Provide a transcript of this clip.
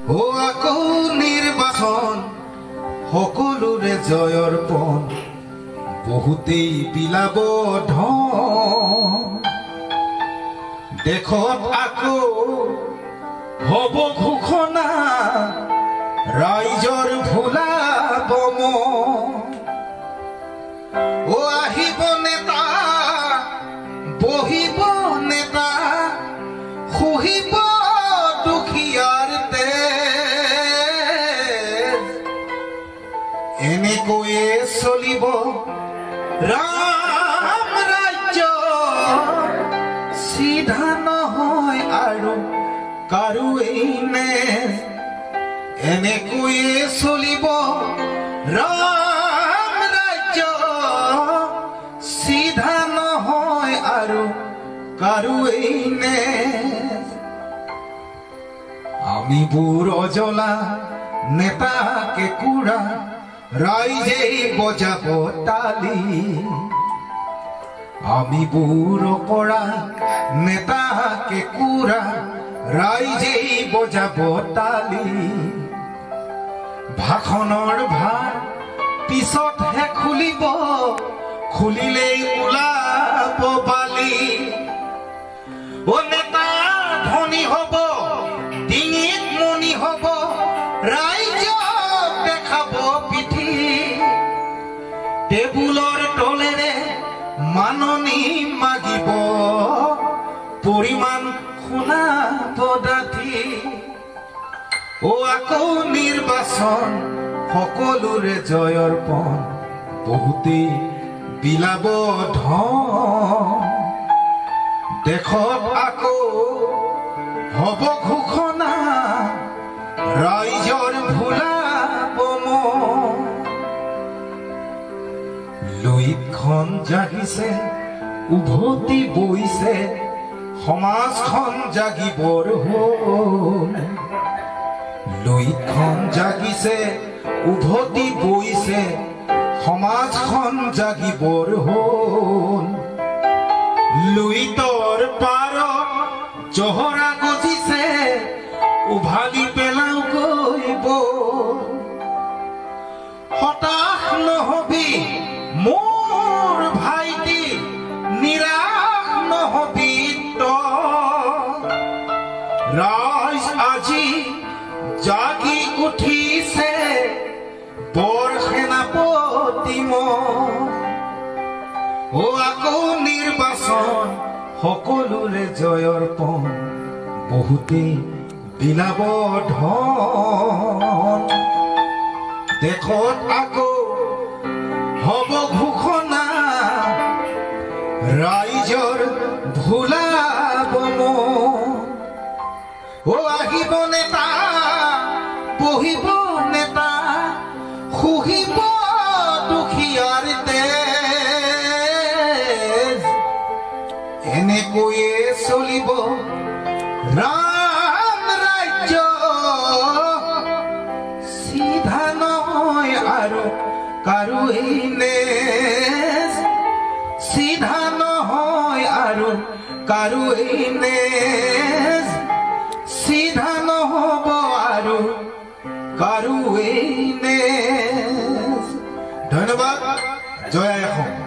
ও আকৌ নিৰ্বাচন সকলোৰে জয়ৰ পণ বহুতেই বিলাব ধন দেশত আকৌ হব ঘোষণা ৰাইজৰ ভুলাব মন ও আহিব নেতা বহিব নেতা খুহিব দুখীয়াৰ তেজ এনেকৈয়ে চলিব ৰাম ৰাজ্য সিধা নহয় আৰু কাৰোৱেই নেজ এনেকৈয়ে চলিব ৰাম ৰাজ্য সিধা নহয় আৰু কাৰোৱেই নেজ আমি বুৰ অজলা নেতাকে কুৰা ৰাইজেই বজাব তালি আমি বুৰ পৰা নেতাকে কুৰা ৰাইজেই বজাব তালি ভাষণৰ ভাৰ পিছতহে খুলিব খুলিলেই ওলাব বালি ও নেতা ধনী হব ডিঙিত মণি হব ৰাইজক দেখাব পিঠি টেবুলৰ তলেৰে মাননি মাগিব পৰিমাণ শুনাব ডাঠি ও আকৌ নিৰ্বাচন সকলোৰে জয়ৰ পণ বহুতেই বিলাব ধন দেশত আকৌ হব ঘোষণা ৰাইজৰ ভুলাব মন লুইতখন জাগিছে উভতি বৈছে সমাজখন জাগিবৰ হ'ল লুইতখন জাগিছে উভতি বৈছে সমাজখন জাগিবৰ হ'ল লুইতৰ পাৰত জহৰা গজিছে উভালি পেলাও গৈ হতাশ নহবি মোৰ ভাইটি নিৰাশ নহবি ৰাইজ আজি জাগি উঠিছে বৰ সেনাপতি ও আকৌ নিৰ্বাচন সকলোৰে জয়ৰ পণ বহুতেই বিলাব ধন দেশত আকৌ হব ঘোষণা ৰাইজৰ ভুলাব মন ও আহিব নেতা বহিব নেতা খুহিব দুখীয়াৰ তেজ এনেকৈয়ে চলিব ৰাম ৰাজ্য সিধা নহয় আৰু কাৰোৱেই নেজ সিধা নহয় আৰু কাৰোৱেই নেজ সিধা নহব আৰু কাৰোৱেই নেজ ধন্যবাদ জয় আই অসম।